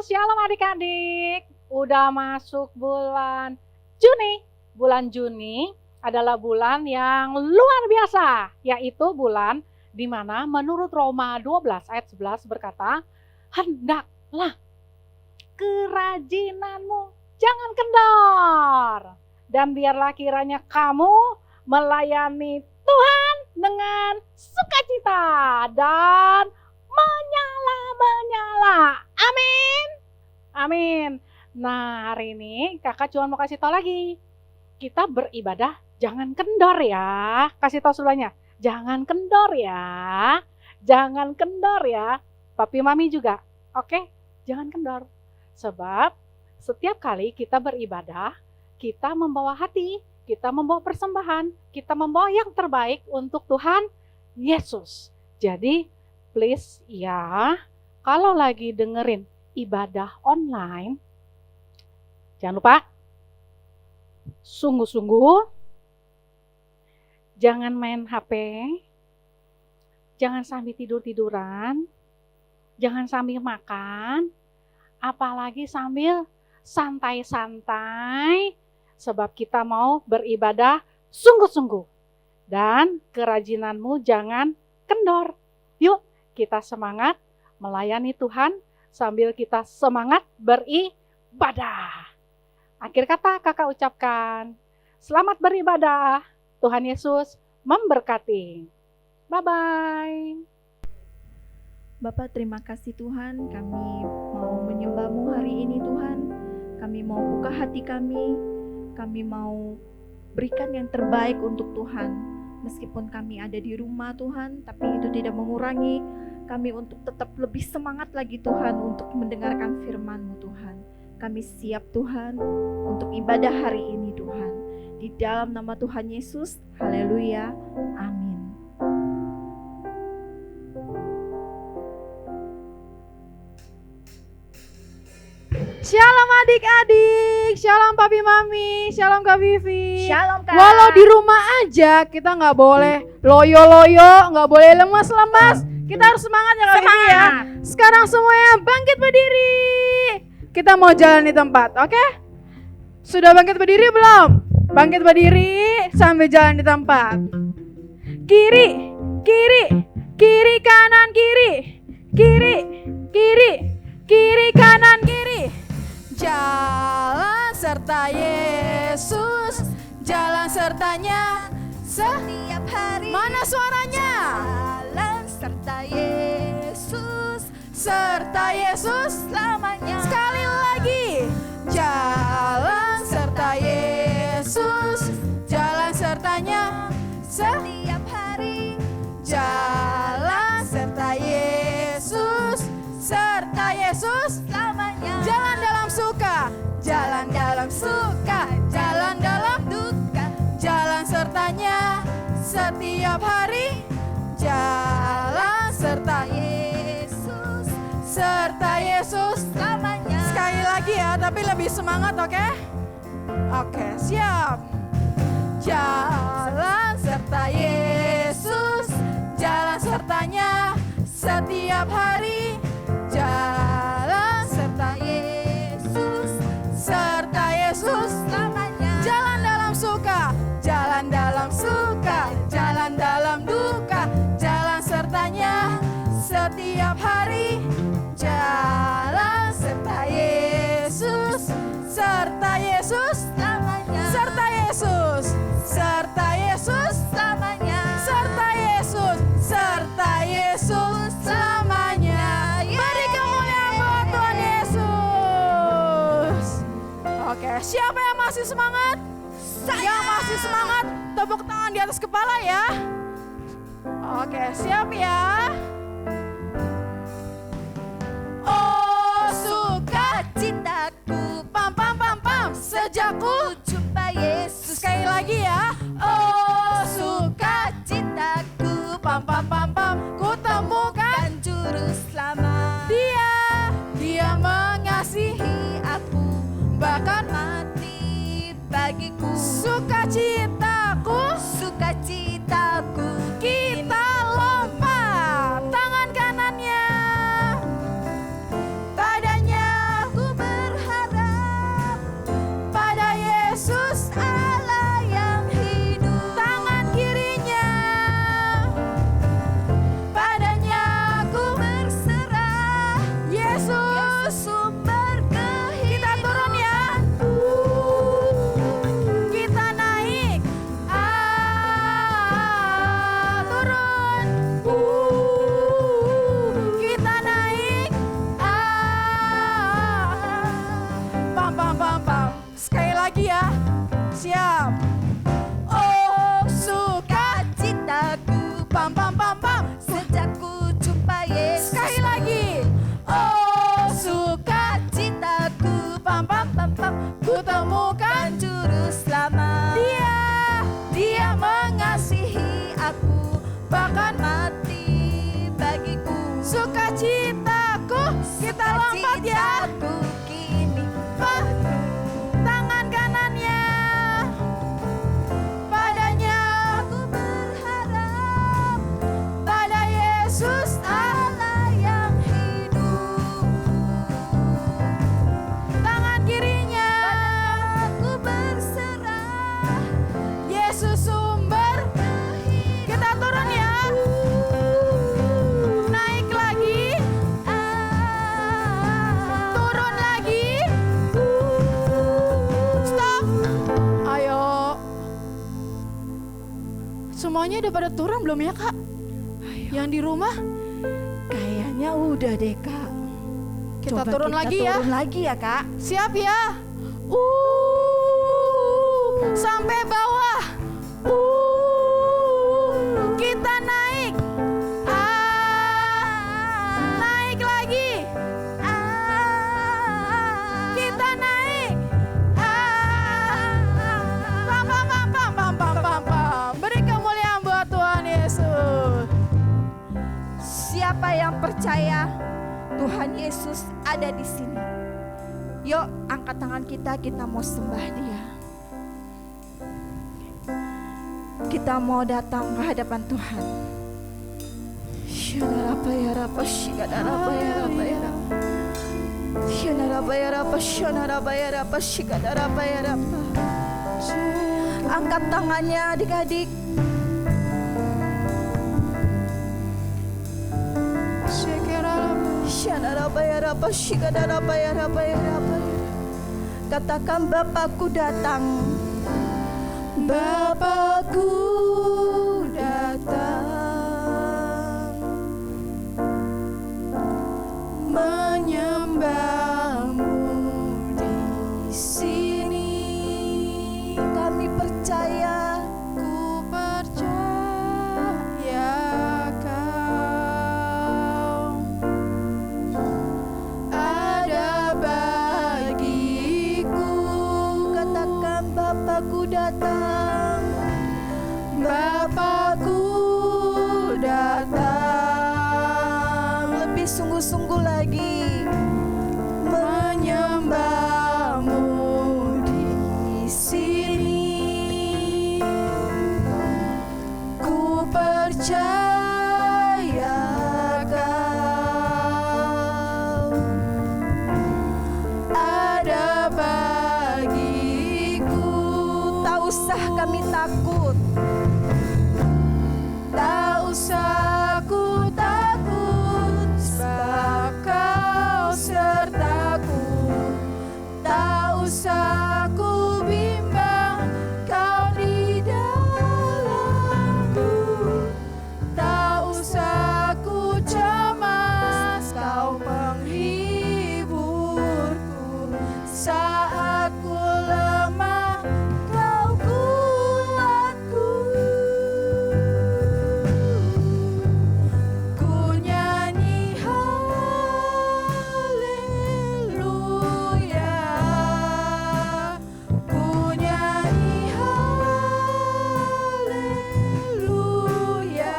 Shalom adik-adik. Udah masuk bulan Juni. Bulan Juni adalah bulan yang luar biasa, yaitu bulan di mana menurut Roma 12 ayat 11 berkata, hendaklah kerajinanmu jangan kendor, dan biarlah kiranya kamu melayani Tuhan dengan sukacita dan menyala-menyala. Amin. Amin. Nah, hari ini kakak cuma mau kasih tahu lagi. Kita beribadah jangan kendor ya. Kasih tahu sebelahnya. Jangan kendor ya. Jangan kendor ya. Papi mami juga. Oke? Jangan kendor. Sebab setiap kali kita beribadah, kita membawa hati, kita membawa persembahan, kita membawa yang terbaik untuk Tuhan Yesus. Jadi please ya, kalau lagi dengerin ibadah online, jangan lupa sungguh-sungguh, jangan main HP, jangan sambil tidur-tiduran, jangan sambil makan, apalagi sambil santai-santai, sebab kita mau beribadah sungguh-sungguh. Dan kerajinanmu jangan kendor. Yuk, kita semangat melayani Tuhan sambil kita semangat beribadah. Akhir kata kakak ucapkan, selamat beribadah. Tuhan Yesus memberkati. Bye-bye. Bapak, terima kasih Tuhan, kami mau menyembah-Mu hari ini Tuhan. Kami mau buka hati kami mau berikan yang terbaik untuk Tuhan. Meskipun kami ada di rumah Tuhan, tapi itu tidak mengurangi kami untuk tetap lebih semangat lagi Tuhan untuk mendengarkan firman-Mu Tuhan. Kami siap Tuhan untuk ibadah hari ini Tuhan. Di dalam nama Tuhan Yesus, haleluya, amin. Shalom adik-adik, shalom papi mami, shalom Kak Vivi. Shalom Kak. Walau di rumah aja kita nggak boleh loyo-loyo, nggak boleh lemas-lemas. Kita harus semangat ya Kak Vivi ya. Sekarang semuanya bangkit berdiri. Kita mau jalan di tempat, oke? Sudah bangkit berdiri belum? Bangkit berdiri sambil jalan di tempat. Kiri, kiri, kiri kanan kiri, kiri, kiri, kiri kanan kiri. Jalan serta Yesus, jalan sertanya setiap hari. Mana suaranya? Jalan serta Yesus, serta Yesus selamanya. Sekali lagi. Jalan serta Yesus, jalan sertanya setiap hari. Jalan serta Yesus, serta Yesus selamanya. Jalan dalam suka, jalan dalam suka, jalan dalam duka, jalan sertanya setiap hari. Jalan serta Yesus, serta Yesus selamanya. Sekali lagi ya, tapi lebih semangat, oke? Oke, siap. Jalan serta Yesus, jalan sertanya setiap hari. Jalan serta Yesus, serta Yesus selamanya. Jalan dalam suka, jalan dalam suka, jalan dalam duka, jalan sertanya setiap hari. Jalan serta Yesus, serta Yesus selamanya. Serta Yesus, serta Yesus selamanya. Serta Yesus, serta Yesus selamanya. Beri kemuliaan buat Tuhan Yesus. Oke, siapa yang masih semangat? Yang masih semangat, tepuk tangan di atas kepala ya. Oke, siap ya. Oh, sukacitaku, pam pam pam pam, sejak ku jumpa Yesus. Sekali lagi ya. Oh, sukacitaku, pam pam pam pam, ku temukan juru selamat. Dia mengasihi aku, bahkan mati bagiku. Sukacitaku, sukacitaku, kita lompat tangan kanannya. bahkan mati bagiku. sukacitaku. Kita lompat ya. Sukacitaku kini Tangan kanannya padanya. aku berharap Pada Yesus Allah yang hidup. tangan kirinya. Aku berserah Yesus sumber. Kita turun ya. Naik lagi. Turun lagi. Stop. Ayo. Semuanya udah pada turun belum ya Kak? Yang di rumah Kayaknya udah deh Kak. kita Coba turun kita lagi ya. turun lagi ya Kak. Siap ya. Sampai bawah. Kita naik. Naik lagi. Kita naik. Pam pam pam pam pam pam pam pam. Beri kemuliaan buat Tuhan Yesus. Siapa yang percaya Tuhan Yesus ada di sini? Yuk angkat tangan kita mau sembah Dia. Kita mau datang ke hadapan Tuhan. Shanarabayarapa, shikadarabayarabayarapa. Shanarabayarapa, shanarabayarapa, shikadarabayarapa. Angkat tangannya adik-adik. Shanarabayarapa, shikadarabayarabayarapa. Katakan Bapakku datang. Bapakku datang menyembahmu di sini. Kami percaya Ku percaya Kau ada bagiku. katakan Bapakku datang. Bapakku datang Lebih sungguh-sungguh lagi menyembahmu di sini. Ku percaya Kau ada bagiku. tak usah kami takut. Tak usah ku takut, sebab Kau sertaku. Tak usah ku bimbang, Kau di dalamku. Tak usah ku cemas, Kau penghiburku. Saat ku lemah, Kau kuatku. Ku nyanyi haleluya. Ku nyanyi haleluya.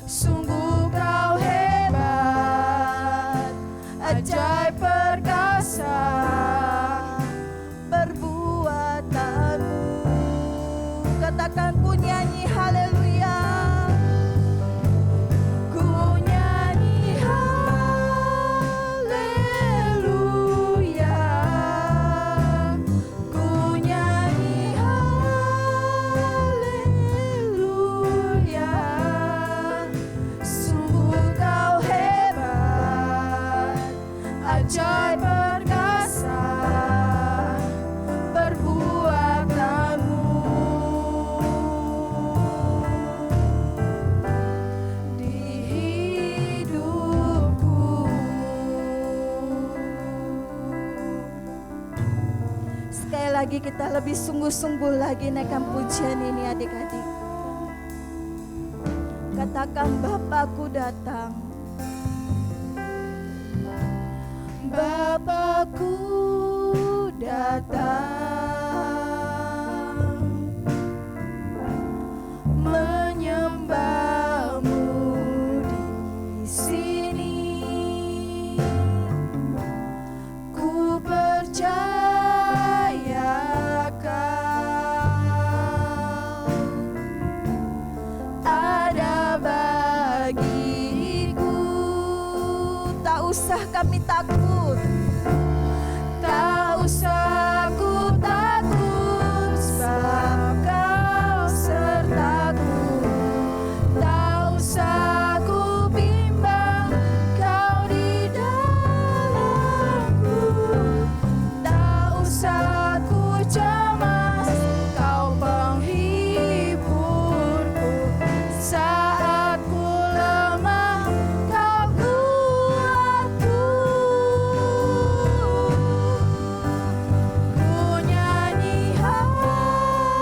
Sungguh Kau hebat, ajaib perkasa Perbuatanmu. Katakan ku nyanyi haleluya. Ku nyanyi haleluya. Ku nyanyi haleluya. Sungguh Kau hebat, ajaib perkasa perbuatanmu. Di hidupku. Sekali lagi kita lebih sungguh-sungguh lagi naikkan pujian ini adik-adik. Katakan Bapakku datang. Bapakku datang menyembah usah kami takut. Tak usah ku takut, sebab Kau sertaku. Tak usah ku bimbang, Kau di dalamku. Tak usah ku cemas, Kau penghiburku. Saat ku lemah, Kau kuatku. Ku nyanyi haleluya,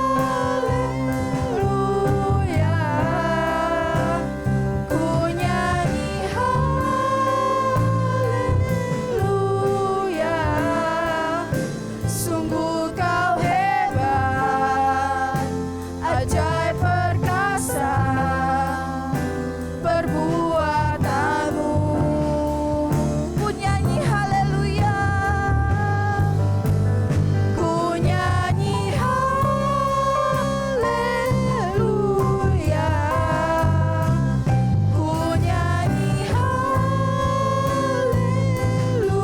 ku nyanyi haleluya. Sungguh Kau hebat, ajaib perkasa perbuatanmu. Ku nyanyi haleluya. Ku nyanyi haleluya, ku nyanyi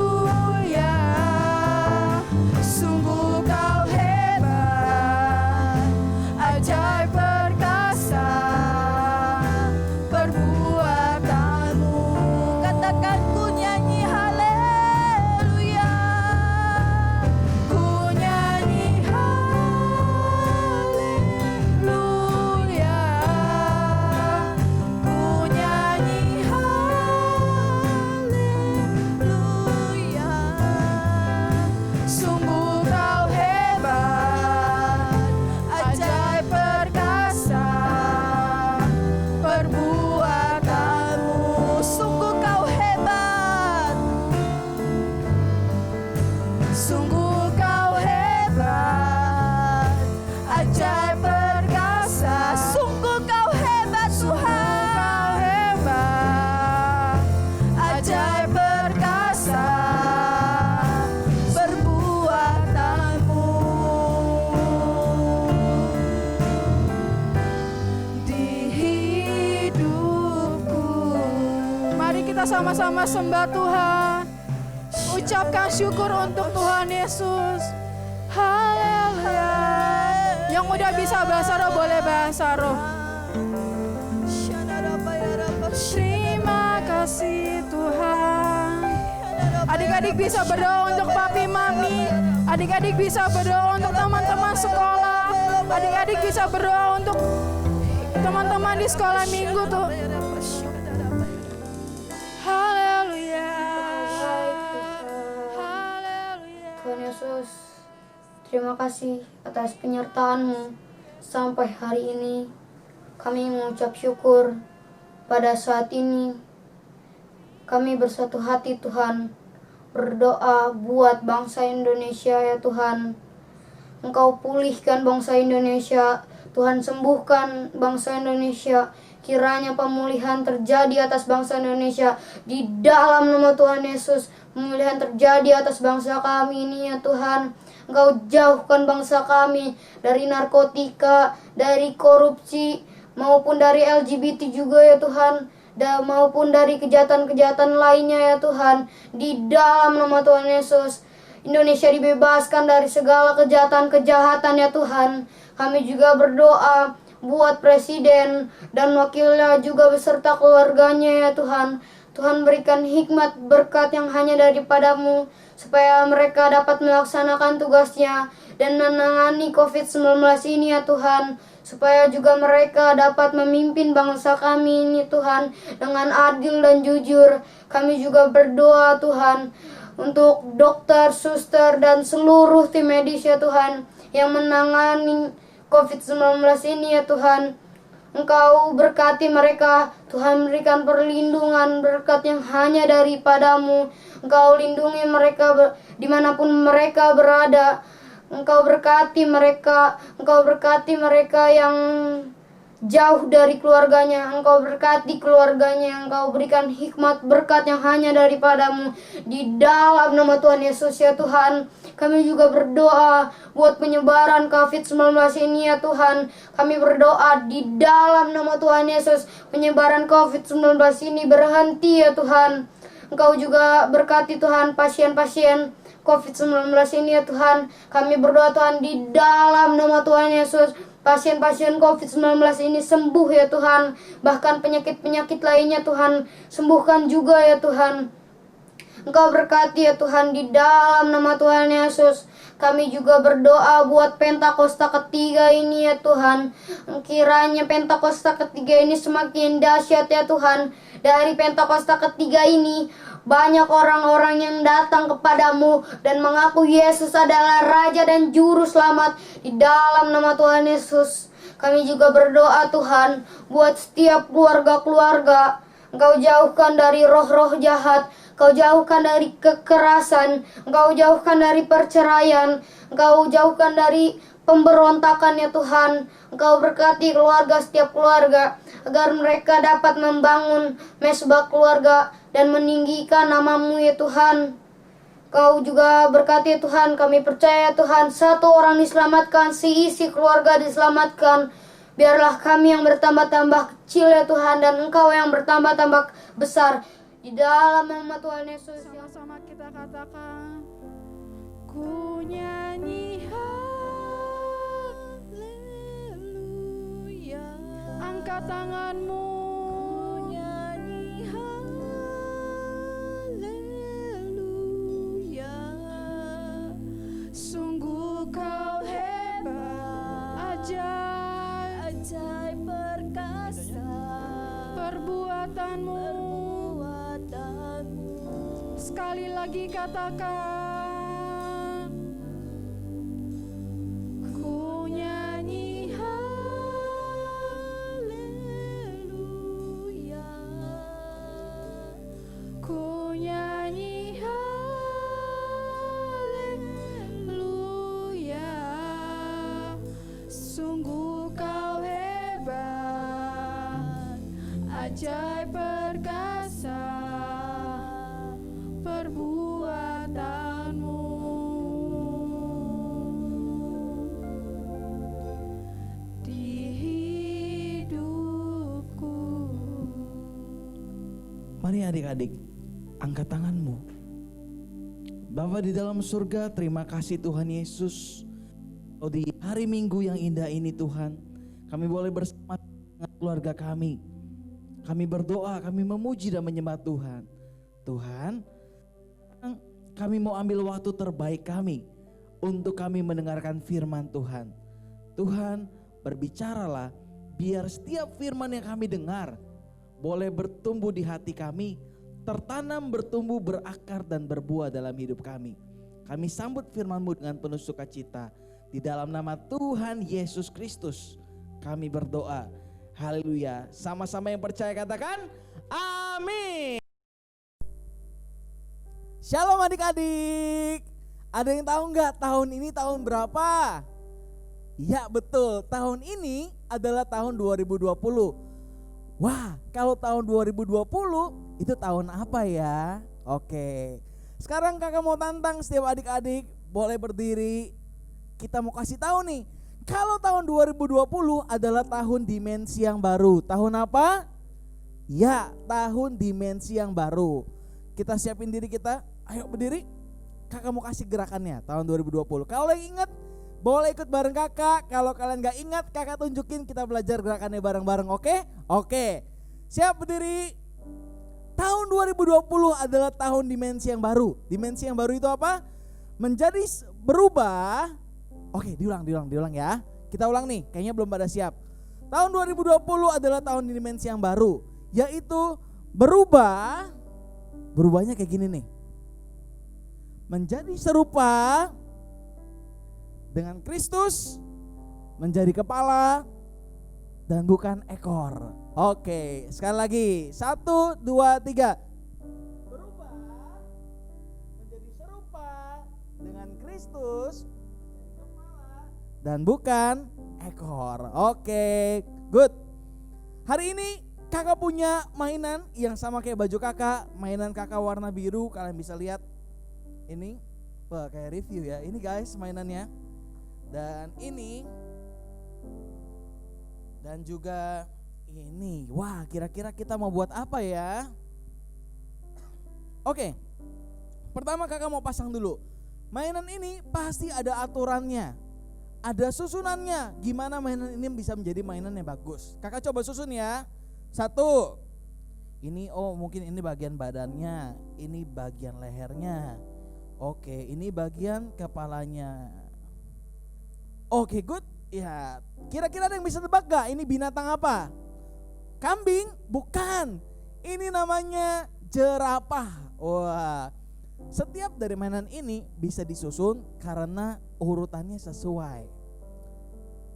haleluya. Sungguh Kau hebat, ajaib perkasa perbuatanmu. Katakan ku nyanyi haleluya. Ku nyanyi haleluya, ku nyanyi haleluya. Sungguh Kau hebat, ajaib perkasa perbuatanmu. Sungguh Kau hebat. Sungguh Kau hebat, ajaib perkasa. Sungguh Kau hebat Tuhan. Kau hebat, ajaib perkasa perbuatanmu. Di hidupku, mari kita sama-sama sembah Tuhan. Ucapkan syukur untuk Tuhan Yesus. Haleluya. Yang udah bisa bahasa roh boleh bahasa roh. Terima kasih Tuhan. Adik-adik bisa berdoa untuk papi mami. Adik-adik bisa berdoa untuk teman-teman sekolah. Adik-adik bisa berdoa untuk teman-teman di sekolah minggu tuh. Haleluya. Haleluya. Tuhan Yesus, terima kasih atas penyertaan-Mu sampai hari ini. Kami mengucap syukur pada saat ini. Kami bersatu hati Tuhan, berdoa buat bangsa Indonesia ya Tuhan. Engkau pulihkan bangsa Indonesia, Tuhan sembuhkan bangsa Indonesia. Kiranya pemulihan terjadi atas bangsa Indonesia di dalam nama Tuhan Yesus. Pemulihan terjadi atas bangsa kami ini ya Tuhan. Engkau jauhkan bangsa kami dari narkotika, dari korupsi, maupun dari LGBT juga ya Tuhan. Dan maupun dari kejahatan-kejahatan lainnya ya Tuhan. Di dalam nama Tuhan Yesus, Indonesia dibebaskan dari segala kejahatan-kejahatan ya Tuhan. Kami juga berdoa buat presiden dan wakilnya juga beserta keluarganya ya Tuhan. Tuhan berikan hikmat berkat yang hanya daripada-Mu, supaya mereka dapat melaksanakan tugasnya dan menangani COVID-19 ini ya Tuhan. Supaya juga mereka dapat memimpin bangsa kami ini Tuhan dengan adil dan jujur. Kami juga berdoa Tuhan untuk dokter, suster, dan seluruh tim medis ya Tuhan yang menangani COVID-19 ini ya Tuhan. Engkau berkati mereka, Tuhan berikan perlindungan berkat yang hanya daripada-Mu. Engkau lindungi mereka dimanapun mereka berada. Engkau berkati mereka yang jauh dari keluarganya. Engkau berkati keluarganya, Engkau berikan hikmat berkat yang hanya daripada-Mu. Di dalam nama Tuhan Yesus ya Tuhan. Kami juga berdoa buat penyebaran COVID-19 ini ya Tuhan. Kami berdoa di dalam nama Tuhan Yesus, penyebaran COVID-19 ini berhenti ya Tuhan. Engkau juga berkati Tuhan pasien-pasien COVID-19 ini ya Tuhan. Kami berdoa Tuhan di dalam nama Tuhan Yesus, pasien-pasien COVID-19 ini sembuh ya Tuhan. Bahkan penyakit-penyakit lainnya Tuhan, sembuhkan juga ya Tuhan. Engkau berkati ya Tuhan di dalam nama Tuhan Yesus. Kami juga berdoa buat Pentakosta ketiga ini ya Tuhan. Kiranya Pentakosta ketiga ini semakin dahsyat ya Tuhan. Dari Pentakosta ketiga ini banyak orang-orang yang datang kepadamu dan mengaku Yesus adalah Raja dan Juru Selamat di dalam nama Tuhan Yesus. Kami juga berdoa Tuhan buat setiap keluarga-keluarga. Engkau jauhkan dari roh-roh jahat, Engkau jauhkan dari kekerasan, Engkau jauhkan dari perceraian, Engkau jauhkan dari pemberontakan ya Tuhan. Engkau berkati keluarga, setiap keluarga, agar mereka dapat membangun mesbah keluarga dan meninggikan nama-Mu ya Tuhan. Kau juga berkati ya Tuhan, kami percaya Tuhan, satu orang diselamatkan, seisi keluarga diselamatkan. Biarlah kami yang bertambah-tambah kecil ya Tuhan, dan Engkau yang bertambah-tambah besar. Di dalam nama Tuhan Yesus. Sama-sama kita katakan, ku nyanyi haleluya. Angkat tanganmu, ku nyanyi haleluya. Sungguh kau hebat, ajaib perkasa perbuatanmu. Sekali lagi katakan, ku nyanyi haleluya, ku nyanyi haleluya. Sungguh kau hebat, ajaib perkasa perbuatanmu. Di hidupku. Mari adik-adik, angkat tanganmu. Bapa di dalam surga, terima kasih Tuhan Yesus. Oh, di hari Minggu yang indah ini Tuhan, kami boleh bersama dengan keluarga kami. Kami berdoa, kami memuji dan menyembah Tuhan. Tuhan, kami mau ambil waktu terbaik kami untuk kami mendengarkan firman Tuhan. Tuhan, berbicaralah biar setiap firman yang kami dengar boleh bertumbuh di hati kami, tertanam, bertumbuh, berakar dan berbuah dalam hidup kami. Kami sambut firman-Mu dengan penuh sukacita. Di dalam nama Tuhan Yesus Kristus kami berdoa. Haleluya. Sama-sama yang percaya katakan amin. Shalom adik-adik. Ada yang tahu nggak tahun ini tahun berapa? Ya betul, tahun ini adalah tahun 2020. Wah, kalau tahun 2020 itu tahun apa ya? Oke, sekarang kakak mau tantang setiap adik-adik boleh berdiri. Kita mau kasih tahu nih, kalau tahun 2020 adalah tahun dimensi yang baru. Tahun apa? Ya, tahun dimensi yang baru. Kita siapin diri kita. Ayo berdiri, kakak mau kasih gerakannya tahun 2020. Kalau yang ingat boleh ikut bareng kakak. Kalau kalian gak ingat, kakak tunjukin, kita belajar gerakannya bareng-bareng. Oke? Oke, siap berdiri. Tahun 2020 adalah tahun dimensi yang baru. Dimensi yang baru itu apa? Menjadi berubah. Oke, diulang ya. Kita ulang nih, kayaknya belum pada siap. Tahun 2020 adalah tahun dimensi yang baru, yaitu berubah. Berubahnya kayak gini nih. Menjadi serupa dengan Kristus, menjadi kepala dan bukan ekor. Oke, sekali lagi. 1, 2, 3. Berubah menjadi serupa dengan Kristus, menjadi kepala dan bukan ekor. Oke, good. Hari ini kakak punya mainan yang sama kayak baju kakak. Mainan kakak warna biru, kalian bisa lihat. Ini kayak review ya. Ini guys mainannya. Dan ini. Dan juga ini. Wah, kira-kira kita mau buat apa ya? Oke, pertama kakak mau pasang dulu. Mainan ini pasti ada aturannya, ada susunannya. Gimana mainan ini bisa menjadi mainan yang bagus? Kakak coba susun ya. 1, ini mungkin ini bagian badannya, ini bagian lehernya. Oke, ini bagian kepalanya. Oke, good. Ya, kira-kira ada yang bisa tebak gak ini binatang apa? Kambing? Bukan. Ini namanya jerapah. Wah, setiap dari mainan ini bisa disusun karena urutannya sesuai.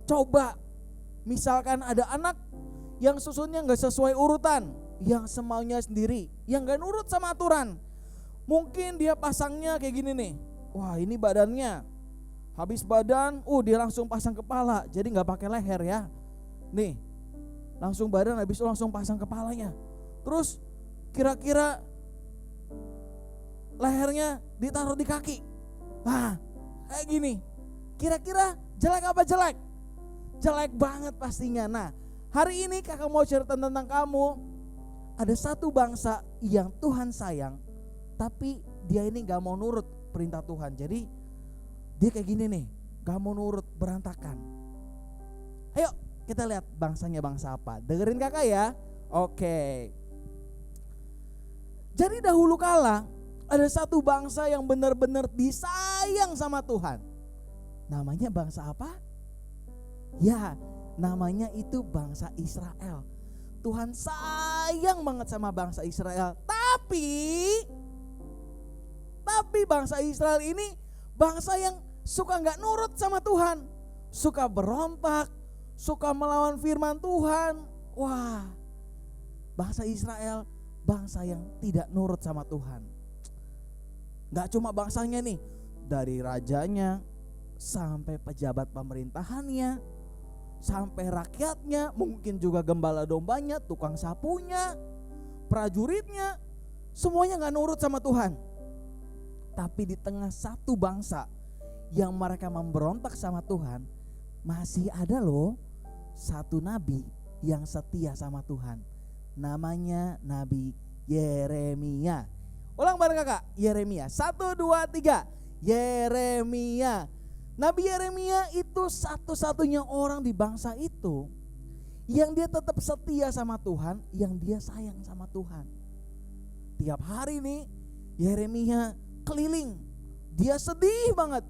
Coba, misalkan ada anak yang susunnya gak sesuai urutan, yang semaunya sendiri, yang gak nurut sama aturan. Mungkin dia pasangnya kayak gini nih. Wah, ini badannya. Habis badan, dia langsung pasang kepala. Jadi gak pakai leher ya. Nih, langsung badan, habis itu langsung pasang kepalanya. Terus kira-kira lehernya ditaruh di kaki. Nah, kayak gini. Kira-kira jelek apa jelek? Jelek banget pastinya. Nah, hari ini kakak mau cerita tentang kamu. Ada satu bangsa yang Tuhan sayang, tapi dia ini gak mau nurut perintah Tuhan. Jadi dia kayak gini nih, gak mau nurut, berantakan. Ayo kita lihat bangsanya bangsa apa. Dengerin kakak ya. Oke. Jadi dahulu kala ada satu bangsa yang benar-benar disayang sama Tuhan. Namanya bangsa apa? Ya, namanya itu bangsa Israel. Tuhan sayang banget sama bangsa Israel. Tapi bangsa Israel ini bangsa yang suka gak nurut sama Tuhan, suka berontak, suka melawan firman Tuhan. Wah, bangsa Israel bangsa yang tidak nurut sama Tuhan. Gak cuma bangsanya nih, dari rajanya sampai pejabat pemerintahannya, sampai rakyatnya, mungkin juga gembala dombanya, tukang sapunya, prajuritnya, semuanya gak nurut sama Tuhan. Tapi di tengah satu bangsa yang mereka memberontak sama Tuhan, masih ada loh satu nabi yang setia sama Tuhan. Namanya Nabi Yeremia. Ulang bareng kakak, Yeremia. 1, 2, 3. Yeremia. Nabi Yeremia itu satu-satunya orang di bangsa itu yang dia tetap setia sama Tuhan, yang dia sayang sama Tuhan. Tiap hari nih Yeremia keliling, dia sedih banget.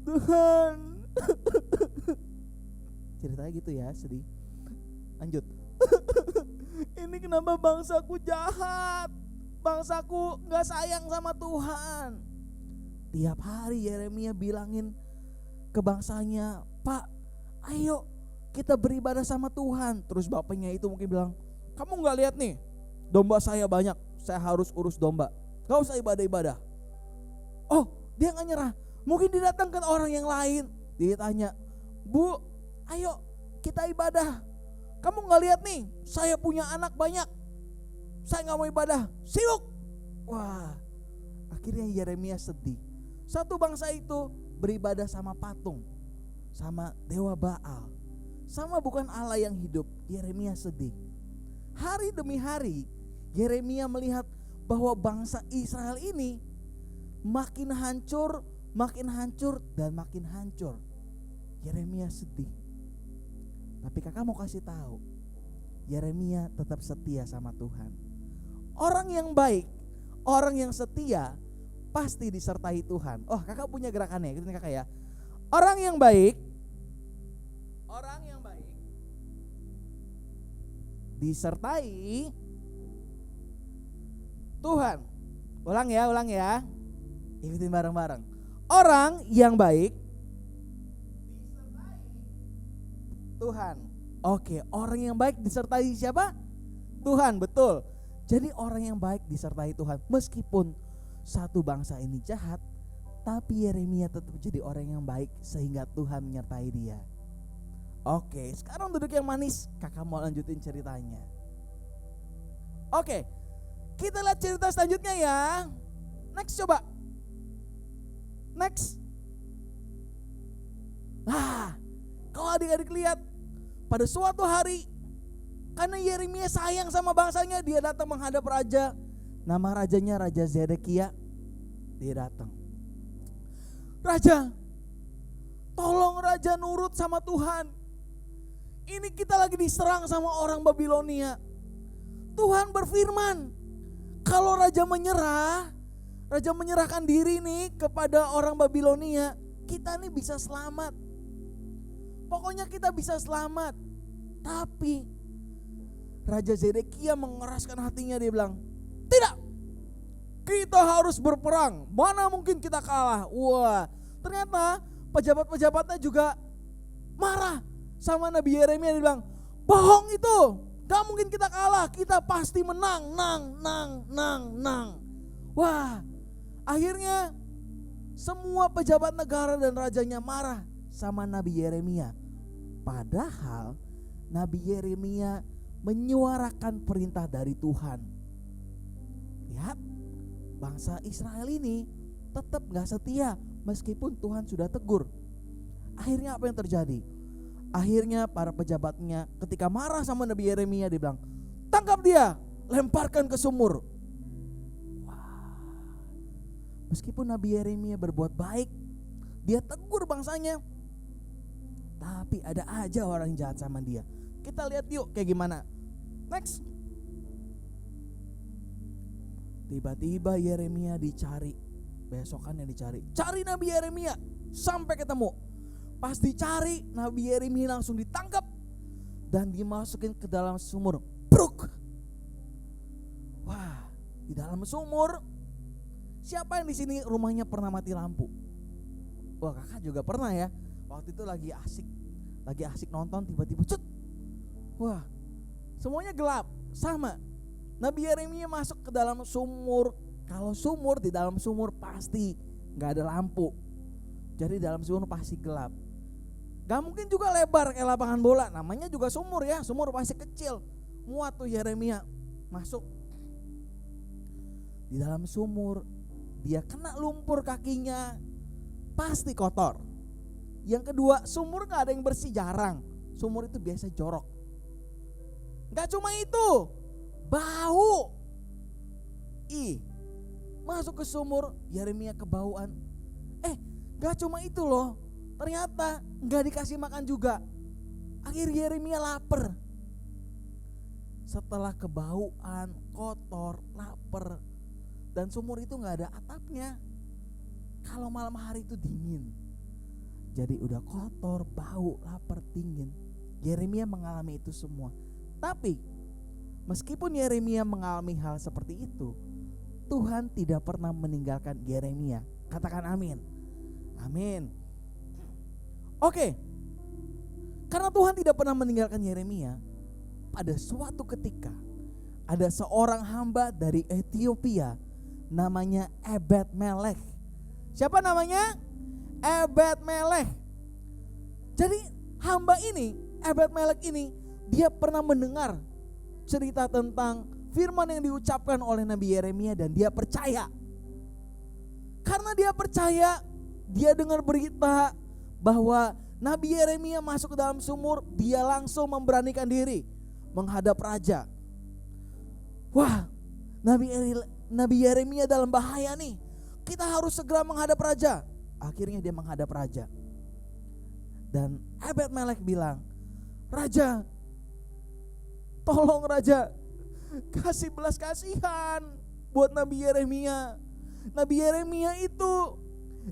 Tuhan, ceritanya gitu ya, sedih. Lanjut. Ini kenapa bangsaku jahat, bangsaku gak sayang sama Tuhan. Tiap hari Yeremia bilangin ke bangsanya, Pak, ayo kita beribadah sama Tuhan. Terus bapaknya itu mungkin bilang, kamu gak lihat nih, domba saya banyak, saya harus urus domba, gak usah ibadah-ibadah. Oh, dia gak nyerah. Mungkin didatangkan orang yang lain, dia tanya, Bu, ayo kita ibadah. Kamu gak lihat nih, saya punya anak banyak, saya gak mau ibadah, sibuk. Wah, akhirnya Yeremia sedih. Satu bangsa itu beribadah sama patung, sama dewa Baal, sama bukan Allah yang hidup. Yeremia sedih. Hari demi hari Yeremia melihat bahwa bangsa Israel ini makin hancur dan makin hancur. Yeremia sedih. Tapi kakak mau kasih tahu, Yeremia tetap setia sama Tuhan. Orang yang baik, orang yang setia pasti disertai Tuhan. Oh, kakak punya gerakannya, gitu nih kakak ya. Orang yang baik disertai Tuhan. Ulang ya. Ikutin bareng-bareng. Orang yang baik disertai Tuhan. Oke, orang yang baik disertai siapa? Tuhan, betul. Jadi orang yang baik disertai Tuhan. Meskipun satu bangsa ini jahat, tapi Yeremia tetap jadi orang yang baik sehingga Tuhan menyertai dia. Oke, sekarang duduk yang manis. Kakak mau lanjutin ceritanya. Oke, kita lihat cerita selanjutnya ya. Next coba. Next. Kalau adik-adik lihat, pada suatu hari, karena Yeremia sayang sama bangsanya, dia datang menghadap raja. Nama rajanya Raja Zedekia. Dia datang. Raja, tolong raja nurut sama Tuhan. Ini kita lagi diserang sama orang Babilonia. Tuhan berfirman, kalau raja menyerahkan diri nih kepada orang Babilonia, kita nih bisa selamat. Pokoknya kita bisa selamat. Tapi Raja Zedekia mengeraskan hatinya, dia bilang, tidak, kita harus berperang. Mana mungkin kita kalah. Wah, ternyata pejabat-pejabatnya juga marah sama Nabi Yeremia. Dia bilang, bohong itu, gak mungkin kita kalah, kita pasti menang. Wah, akhirnya semua pejabat negara dan rajanya marah sama Nabi Yeremia. Padahal Nabi Yeremia menyuarakan perintah dari Tuhan. Lihat, bangsa Israel ini tetap gak setia meskipun Tuhan sudah tegur. Akhirnya apa yang terjadi? Akhirnya para pejabatnya ketika marah sama Nabi Yeremia, dia bilang, tangkap dia, lemparkan ke sumur. Wah, meskipun Nabi Yeremia berbuat baik, dia tegur bangsanya, tapi ada aja orang jahat sama dia. Kita lihat yuk kayak gimana. Next. Tiba-tiba Yeremia dicari. Besokannya dicari. Cari Nabi Yeremia sampai ketemu. Pas dicari, Nabi Yeremia langsung ditangkap dan dimasukin ke dalam sumur. Bruk. Wah, di dalam sumur. Siapa yang di sini rumahnya pernah mati lampu? Wah, kakak juga pernah ya. Waktu itu lagi asik nonton, tiba-tiba cut. Wah, semuanya gelap, sama. Nabi Yeremia masuk ke dalam sumur. Kalau sumur, di dalam sumur pasti gak ada lampu. Jadi dalam sumur pasti gelap. Gak mungkin juga lebar kayak lapangan bola. Namanya juga sumur ya, sumur pasti kecil. Muat tuh Yeremia masuk. Di dalam sumur, dia kena lumpur kakinya, pasti kotor. Yang kedua, sumur gak ada yang bersih, jarang. Sumur itu biasa jorok. Gak cuma itu, bau. Masuk ke sumur, Yeremia kebauan. Gak cuma itu loh, ternyata gak dikasih makan juga. Akhirnya Yeremia lapar. Setelah kebauan, kotor, lapar, dan sumur itu gak ada atapnya. Kalau malam hari itu dingin. Jadi udah kotor, bau, lapar, dingin. Yeremia mengalami itu semua. Tapi meskipun Yeremia mengalami hal seperti itu, Tuhan tidak pernah meninggalkan Yeremia. Katakan amin. Amin. Oke. Karena Tuhan tidak pernah meninggalkan Yeremia, pada suatu ketika ada seorang hamba dari Ethiopia namanya Ebed-Melech. Siapa namanya? Ebed-Melech. Jadi hamba ini, Ebed-Melech ini, dia pernah mendengar cerita tentang firman yang diucapkan oleh Nabi Yeremia dan dia percaya. Karena dia percaya, dia dengar berita bahwa Nabi Yeremia masuk ke dalam sumur, dia langsung memberanikan diri menghadap raja. Wah, Nabi Yeremia dalam bahaya nih. Kita harus segera menghadap raja. Akhirnya dia menghadap raja. Dan Ebed-Melech bilang, "Raja, tolong raja, kasih belas kasihan buat Nabi Yeremia. Nabi Yeremia itu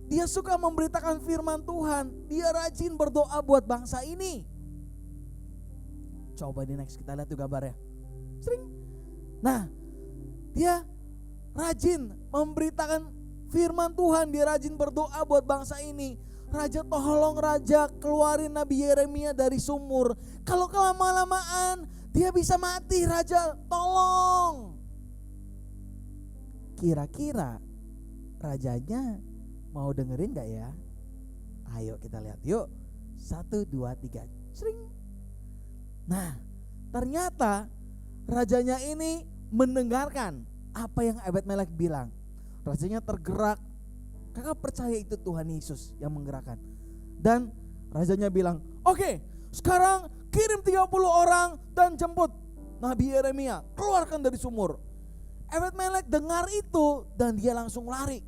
dia suka memberitakan firman Tuhan. Dia rajin berdoa buat bangsa ini." Coba di next kita lihat tuh gambarnya. Sering. Nah, dia rajin memberitakan firman Tuhan. Dia rajin berdoa buat bangsa ini. Raja, tolong raja, keluarin Nabi Yeremia dari sumur. Kalau kelama-lamaan dia bisa mati, raja, tolong. Kira-kira rajanya mau dengerin gak ya? Ayo kita lihat yuk. 1, 2, 3. Sering. Nah, ternyata rajanya ini mendengarkan apa yang Ebed-Melech bilang. Rajanya tergerak. Kakak percaya itu Tuhan Yesus yang menggerakkan. Dan rajanya bilang, "Oke, sekarang kirim 30 orang dan jemput Nabi Yeremia, keluarkan dari sumur." Ebed-Melek dengar itu dan dia langsung lari.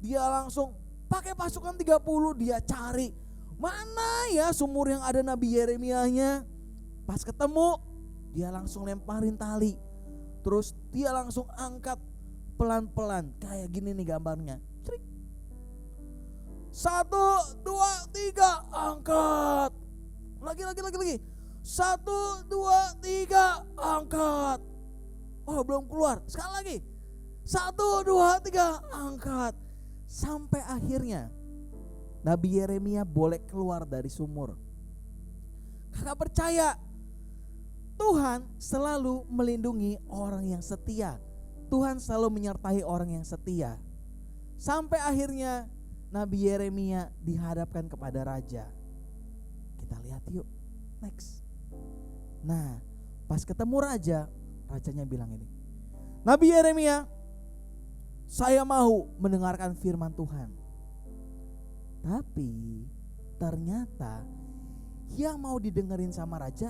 Dia langsung pakai pasukan 30, dia cari mana ya sumur yang ada Nabi Yeremia-nya. Pas ketemu, dia langsung lemparin tali. Terus dia langsung angkat pelan-pelan. Kayak gini nih gambarnya. Trik. 1, 2, 3, angkat. Lagi. 1, 2, 3, angkat. Oh, belum keluar. Sekali lagi. 1, 2, 3, angkat. Sampai akhirnya Nabi Yeremia boleh keluar dari sumur. Kakak percaya Tuhan selalu melindungi orang yang setia. Tuhan selalu menyertai orang yang setia. Sampai akhirnya Nabi Yeremia dihadapkan kepada raja. Kita lihat yuk, next. Nah, pas ketemu raja, rajanya bilang ini, Nabi Yeremia, saya mau mendengarkan firman Tuhan. Tapi ternyata yang mau didengerin sama raja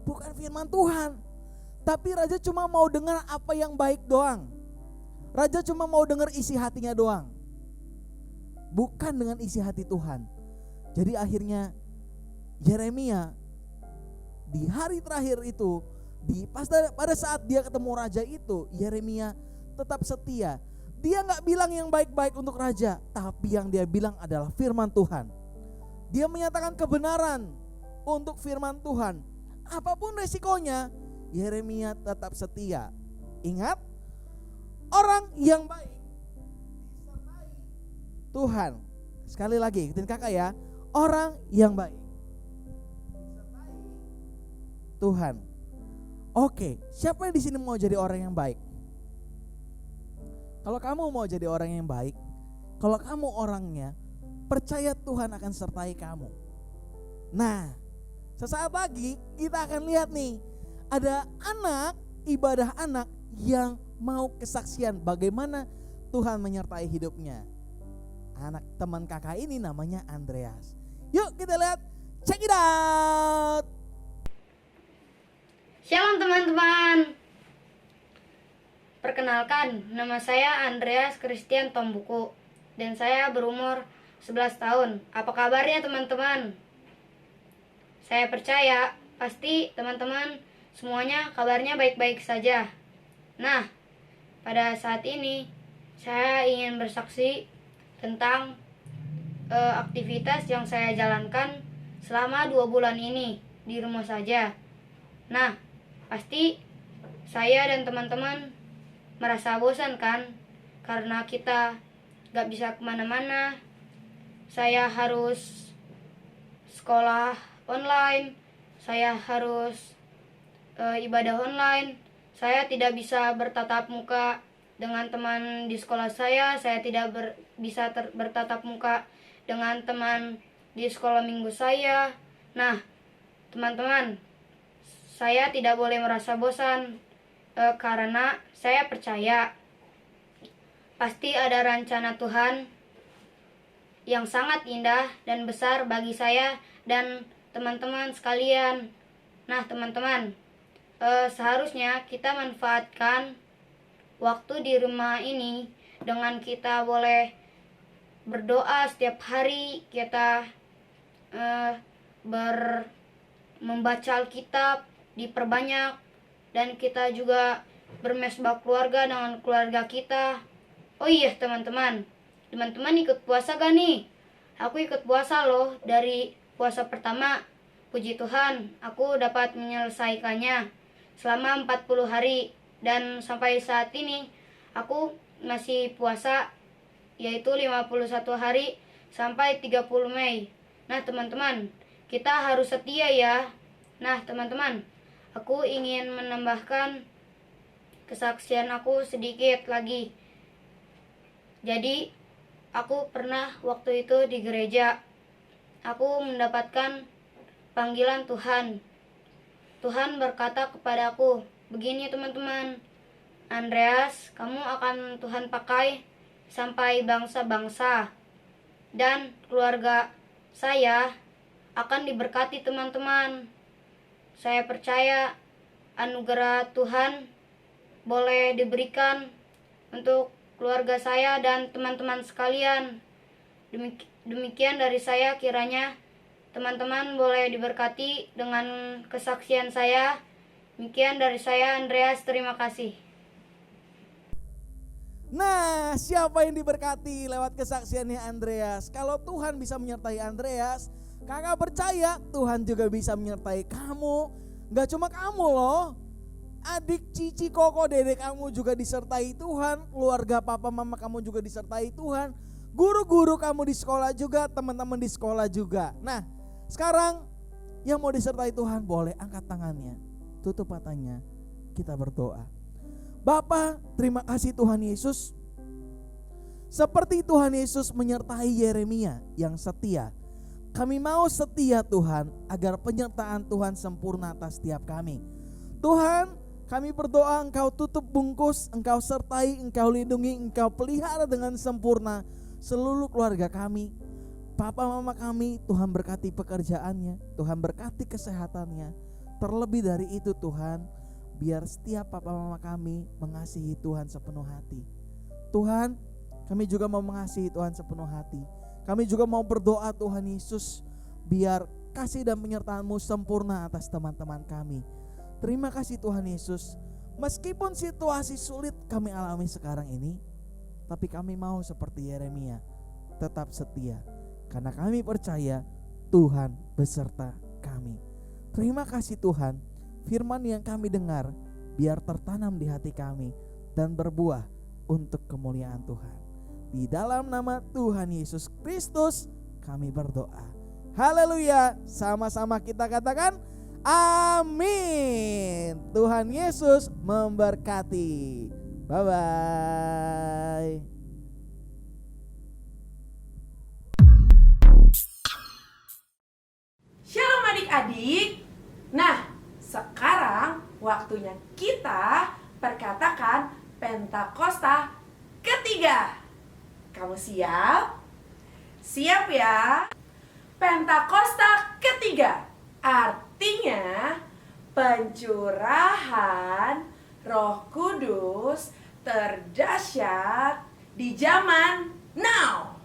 bukan firman Tuhan. Tapi raja cuma mau dengar apa yang baik doang. Raja cuma mau dengar isi hatinya doang. Bukan dengan isi hati Tuhan. Jadi akhirnya Yeremia di hari terakhir itu, pada saat dia ketemu raja itu, Yeremia tetap setia. Dia gak bilang yang baik-baik untuk raja, tapi yang dia bilang adalah firman Tuhan. Dia menyatakan kebenaran untuk firman Tuhan. Apapun resikonya, Yeremia tetap setia. Ingat, orang yang baik disertai Tuhan. Sekali lagi, ikutin kakak ya. Orang yang baik disertai Tuhan. Oke, siapa yang di sini mau jadi orang yang baik? Kalau kamu mau jadi orang yang baik, kalau kamu orangnya, percaya Tuhan akan sertai kamu. Nah, sesaat lagi kita akan lihat nih, ada ibadah anak yang mau kesaksian bagaimana Tuhan menyertai hidupnya. Anak teman kakak ini namanya Andreas. Yuk kita lihat, check it out. Shalom teman-teman. Perkenalkan, nama saya Andreas Christian Tombuku dan saya berumur 11 tahun. Apa kabarnya teman-teman? Saya percaya pasti teman-teman semuanya kabarnya baik-baik saja. Nah, pada saat ini saya ingin bersaksi tentang aktivitas yang saya jalankan selama 2 bulan ini di rumah saja. Nah, pasti saya dan teman-teman merasa bosan kan, karena kita gak bisa kemana-mana. Saya harus sekolah online, saya harus ibadah online, saya tidak bisa bertatap muka dengan teman di sekolah saya tidak bisa bertatap muka dengan teman di sekolah minggu saya. Nah teman-teman, saya tidak boleh merasa bosan, karena saya percaya pasti ada rencana Tuhan yang sangat indah dan besar bagi saya dan teman-teman sekalian. Nah teman-teman, seharusnya kita manfaatkan waktu di rumah ini dengan kita boleh berdoa setiap hari, kita membaca Alkitab diperbanyak, dan kita juga bermesbah keluarga dengan keluarga kita. Oh iya teman-teman ikut puasa gak nih? Aku ikut puasa loh. Dari puasa pertama, puji Tuhan, aku dapat menyelesaikannya selama 40 hari. Dan sampai saat ini aku masih puasa, yaitu 51 hari sampai 30 Mei. Nah teman-teman, kita harus setia ya. Nah teman-teman, aku ingin menambahkan kesaksian aku sedikit lagi. Jadi aku pernah waktu itu di gereja, aku mendapatkan panggilan Tuhan. Tuhan berkata kepadaku, begini teman-teman, Andreas, kamu akan Tuhan pakai sampai bangsa-bangsa, dan keluarga saya akan diberkati teman-teman. Saya percaya anugerah Tuhan boleh diberikan untuk keluarga saya dan teman-teman sekalian. Demikian dari saya, kiranya teman-teman boleh diberkati dengan kesaksian saya. Demikian dari saya, Andreas, terima kasih. Nah, siapa yang diberkati lewat kesaksiannya Andreas? Kalau Tuhan bisa menyertai Andreas, kakak percaya Tuhan juga bisa menyertai kamu. Gak cuma kamu loh, adik, cici, koko, dedek kamu juga disertai Tuhan. Keluarga papa mama kamu juga disertai Tuhan. Guru-guru kamu di sekolah juga, teman-teman di sekolah juga. Nah, sekarang yang mau disertai Tuhan boleh angkat tangannya, tutup matanya, kita berdoa. Bapa, terima kasih Tuhan Yesus. Seperti Tuhan Yesus menyertai Yeremia yang setia, kami mau setia Tuhan agar penyertaan Tuhan sempurna atas setiap kami. Tuhan, kami berdoa Engkau tutup bungkus, Engkau sertai, Engkau lindungi, Engkau pelihara dengan sempurna seluruh keluarga kami. Papa mama kami, Tuhan berkati pekerjaannya, Tuhan berkati kesehatannya. Terlebih dari itu Tuhan, biar setiap papa mama kami mengasihi Tuhan sepenuh hati. Tuhan, kami juga mau mengasihi Tuhan sepenuh hati. Kami juga mau berdoa Tuhan Yesus, biar kasih dan penyertaan-Mu sempurna atas teman-teman kami. Terima kasih Tuhan Yesus, meskipun situasi sulit kami alami sekarang ini, tapi kami mau seperti Yeremia, tetap setia. Karena kami percaya Tuhan beserta kami. Terima kasih Tuhan, firman yang kami dengar biar tertanam di hati kami dan berbuah untuk kemuliaan Tuhan. Di dalam nama Tuhan Yesus Kristus kami berdoa. Haleluya, sama-sama kita katakan amin. Tuhan Yesus memberkati. Bye-bye. Shalom adik-adik. Nah, sekarang waktunya kita perkatakan Pentakosta ketiga. Kamu siap? Siap ya? Pentakosta ketiga artinya pencurahan Roh Kudus terdahsyat di zaman now.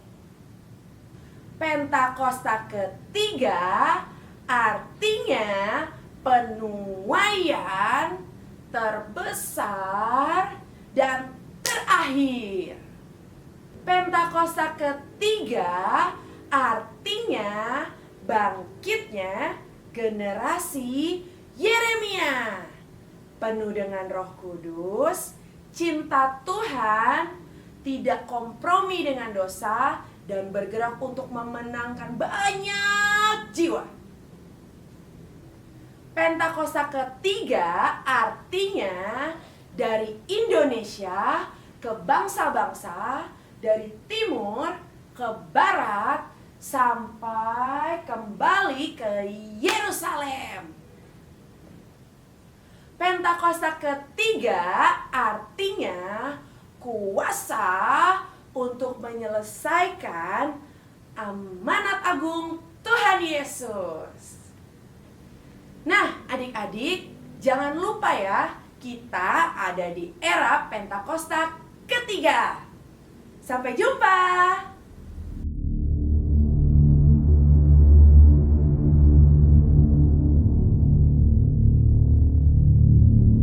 Pentakosta ketiga artinya penuaian terbesar dan terakhir. Pentakosta ketiga artinya bangkitnya generasi Yeremia, penuh dengan Roh Kudus, cinta Tuhan, tidak kompromi dengan dosa, dan bergerak untuk memenangkan banyak jiwa. Pentakosta ketiga artinya dari Indonesia ke bangsa-bangsa, dari timur ke barat, sampai kembali ke Yerusalem. Pentakosta ketiga artinya kuasa untuk menyelesaikan amanat agung Tuhan Yesus. Nah, adik-adik, jangan lupa ya, kita ada di era Pentakosta ketiga. Sampai jumpa.